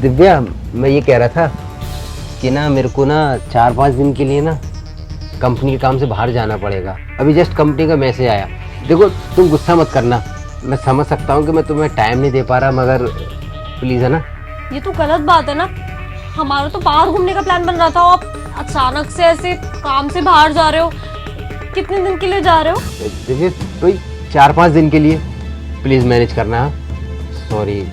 दिव्या, मैं ये कह रहा था कि ना मेरे को ना 4-5 दिन के लिए ना कंपनी के काम से बाहर जाना पड़ेगा। अभी जस्ट कंपनी का मैसेज आया। देखो तुम गुस्सा मत करना, मैं समझ सकता हूँ कि मैं तुम्हें टाइम नहीं दे पा रहा, मगर प्लीज़ है ना। ये तो गलत बात है ना, हमारा तो बाहर घूमने का प्लान बन रहा था, आप अचानक से ऐसे काम से बाहर जा रहे हो। कितने दिन के लिए जा रहे हो? दिव्या कोई 4-5 दिन के लिए, प्लीज़ मैनेज करना। सॉरी,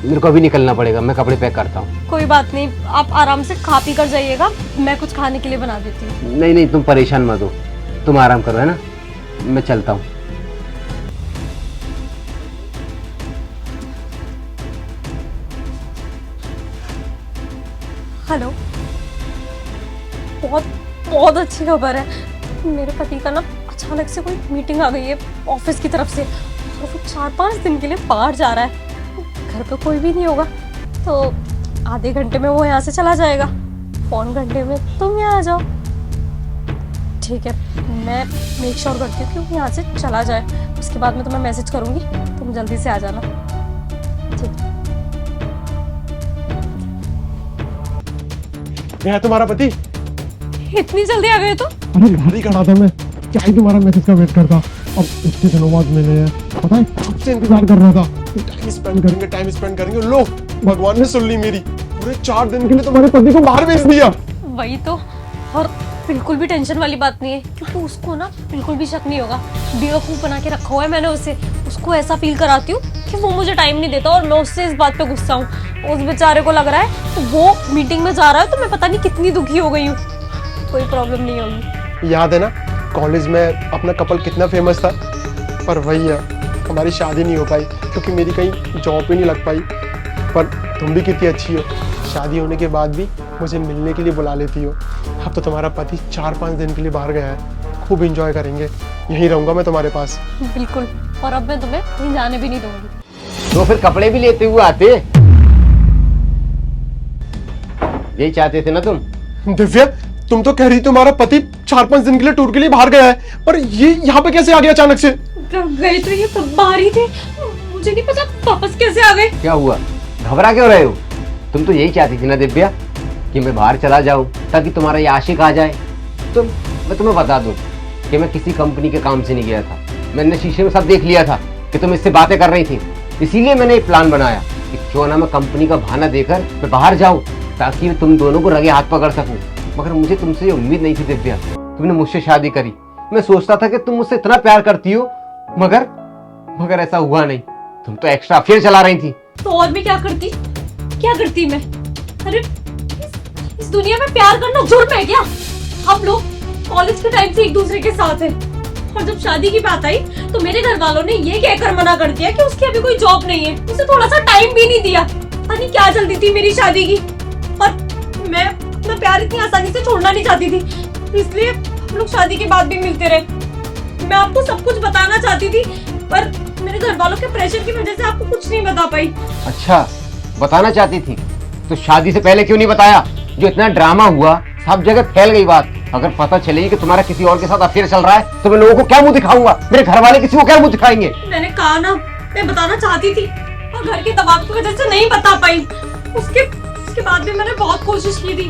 मेरे को अभी निकलना पड़ेगा, मैं कपड़े पैक करता हूँ। कोई बात नहीं, आप आराम से खा पी कर जाइएगा, मैं कुछ खाने के लिए बना देती हूँ। नहीं नहीं, तुम परेशान मत हो, तुम आराम करो, है ना, मैं चलता हूँ। हेलो, बहुत बहुत अच्छी खबर है। मेरे पति का ना अचानक से कोई मीटिंग आ गई है ऑफिस की तरफ से, और वो 4-5 दिन के लिए बाहर जा रहा है। घर पे कोई भी नहीं होगा, तो आधे घंटे में वो यहाँ से चला जाएगा, पौन घंटे में तुम यहाँ आ जाओ। ठीक है, मैं मेक श्योर करती हूँ कि वो यहाँ से चला जाए, उसके बाद मैं तुम्हें मैसेज करूँगी, तुम जल्दी से आ जाना। ठीक है। है तुम्हारा पति? इतनी जल्दी आ गए तो? अरे बाहर ही खड़ा था मैं, क्या ही तुम्हारा मैसेज का वेट करता। अब इतने दिनों बाद मिले हैं, पता है कब से इंतजार कर रहा था। टाइम स्पेंड करेंगे। लो भगवान ने सुन ली मेरी, पूरे 4 दिन के लिए तुम्हारे पति को बाहर भेज दिया। वही तो, और बिल्कुल भी टेंशन वाली बात नहीं है, क्योंकि उसको ना बिल्कुल भी शक नहीं होगा। बेवकूफ बना के रखा हुआ है मैंने उसे, उसको ऐसा फील कराती हूँ कि वो मुझे टाइम नहीं देता, और मैं उससे इस बात पे गुस्सा हूँ। उस बेचारे को लग रहा है तो वो मीटिंग में जा रहा है, तो मैं पता नहीं कितनी दुखी हो गई हूँ। कोई प्रॉब्लम नहीं होगी। याद है ना कॉलेज में अपना कपल कितना फेमस था, पर वही है, हमारी शादी नहीं हो पाई क्योंकि मेरी कहीं जॉब ही नहीं लग पाई। पर तुम भी कितनी अच्छी हो, शादी होने के बाद भी मुझे मिलने के लिए बुला लेती हो। अब तो तुम्हारा पति 4-5 दिन के लिए बाहर गया है, खूब एंजॉय करेंगे, यहीं रहूंगा मैं तुम्हारे पास। बिल्कुल, और अब मैं तुम्हें कहीं जाने भी नहीं दूंगी। तो फिर कपड़े भी लेते हुए आते, यही चाहते थे ना तुम? दिव्या, तुम तो कह रही तुम्हारा पति 4-5 दिन के लिए टूर के लिए बाहर गया है, पर ये यहाँ पे कैसे आ गया अचानक से? गए तो ये बाहर ही थे, मुझे नहीं पता वापस कैसे आ गए। क्या हुआ, घबरा क्यों रहे हो? तुम तो यही चाहती थी ना दिव्या कि मैं बाहर चला जाऊं ताकि तुम्हारा ये आशिक आ जाए। तो मैं तुम्हें बता दूं कि मैं किसी कंपनी के काम से नहीं गया था। मैंने शीशे में सब देख लिया था कि तुम इससे बातें कर रही थी, इसीलिए मैंने एक प्लान बनाया कि क्यों ना मैं कंपनी का बहाना देकर मैं बाहर जाऊं ताकि मैं तुम दोनों को रगे हाथ पकड़ सकूं। मगर मुझे तुमसे ये उम्मीद नहीं थी दिव्या, तुमने मुझसे शादी करी। मैं सोचता था कि तुम मुझसे इतना प्यार करती हो, मगर ऐसा हुआ नहीं। तुम तो एक्स्ट्रा अफेयर चला रही थी। तो और भी क्या करती मैं? अरे इस दुनिया में प्यार करना जुर्म है क्या? हम लोग कॉलेज के टाइम से एक दूसरे के साथ हैं, और जब शादी की बात आई तो मेरे घर वालों ने ये कहकर मना कर दिया कि उसकी अभी कोई जॉब नहीं है, उसे थोड़ा सा टाइम भी नहीं दिया। पता नहीं क्या जल्दी थी मेरी शादी की, और मैं अपना प्यार इतनी आसानी से छोड़ना नहीं चाहती थी, इसलिए हम लोग शादी के बाद भी मिलते रहे। मैं आपको सब कुछ बताना चाहती थी, पर मेरे घर वालों के प्रेशर की वजह से आपको कुछ नहीं बता पाई। अच्छा, बताना चाहती थी तो शादी से पहले क्यों नहीं बताया? जो इतना ड्रामा हुआ, सब जगह फैल गई बात। अगर पता चलेगी कि तुम्हारा किसी और के साथ अफेयर चल रहा है तो मैं लोगों को क्या मुंह दिखाऊंगा? मेरे घर वाले किसी को क्या मुंह दिखाएंगे? मैंने कहा ना, मैं बताना चाहती थी और घर के दबाव की वजह से नहीं बता पाई। उसके बाद भी मैंने बहुत कोशिश की थी,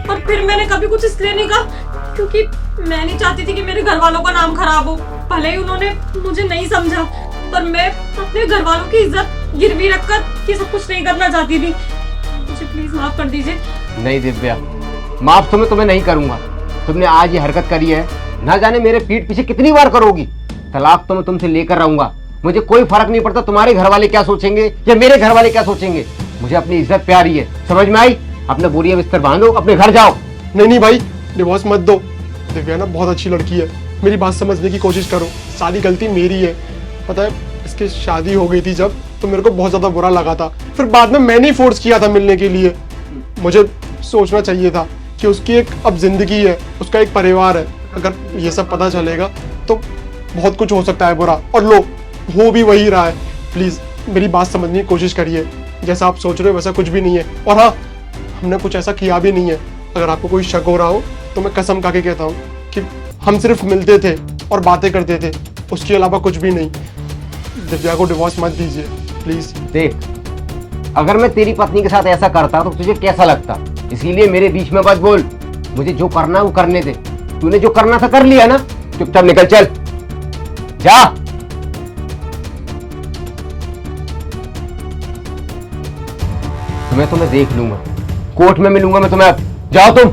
और फिर मैंने कभी कुछ इसलिए नहीं कहा क्योंकि मैं नहीं चाहती थी कि मेरे घर वालों का नाम खराब हो। भले ही उन्होंने मुझे नहीं समझा, पर मैं अपने घर वालों की इज्जत गिरवी रखकर ये सब कुछ नहीं करना चाहती थी। मुझे प्लीज माफ कर दीजिए। नहीं दिव्या, माफ तो मैं तुम्हें नहीं करूंगा। तुमने आज ये हरकत करी है, ना जाने मेरे पीठ पीछे कितनी बार करोगी। तलाक तो मैं तुमसे लेकर रहूंगा, मुझे कोई फर्क नहीं पड़ता तुम्हारे घर वाले क्या सोचेंगे या मेरे घर वाले क्या सोचेंगे। मुझे अपनी इज्जत प्यारी है, समझ में आई? अपना बोरिया बिस्तर बांधो, अपने घर जाओ। नहीं भाई, डिवोर्स मत दो। दिव्या ना बहुत अच्छी लड़की है, मेरी बात समझने की कोशिश करो। सारी गलती मेरी है। पता है इसकी शादी हो गई थी जब, तो मेरे को बहुत ज्यादा बुरा लगा था, फिर बाद में मैंने ही फोर्स किया था मिलने के लिए। मुझे सोचना चाहिए था कि उसकी एक अब जिंदगी है, उसका एक परिवार है। अगर ये सब पता चलेगा तो बहुत कुछ हो सकता है बुरा, और लो हो भी वही रहा है। प्लीज मेरी बात समझने की कोशिश करिए, जैसा आप सोच रहे हो वैसा कुछ भी नहीं है। और हाँ, हमने कुछ ऐसा किया भी नहीं है। अगर आपको कोई शक हो रहा हो तो मैं कसम खा के कहता हूँ कि हम सिर्फ मिलते थे और बातें करते थे, उसके अलावा कुछ भी नहीं। दिव्या को डिवोर्स मत दीजिए प्लीज। देख, अगर मैं तेरी पत्नी के साथ ऐसा करता तो तुझे कैसा लगता? इसीलिए मेरे बीच में मत बोल। मुझे जो करना है वो करने दे। तूने जो करना था कर लिया ना, चुपचाप निकल चल जा। तुम्हें देख लूंगा, कोर्ट में मिलूंगा मैं तुम्हें। अब जाओ तुम।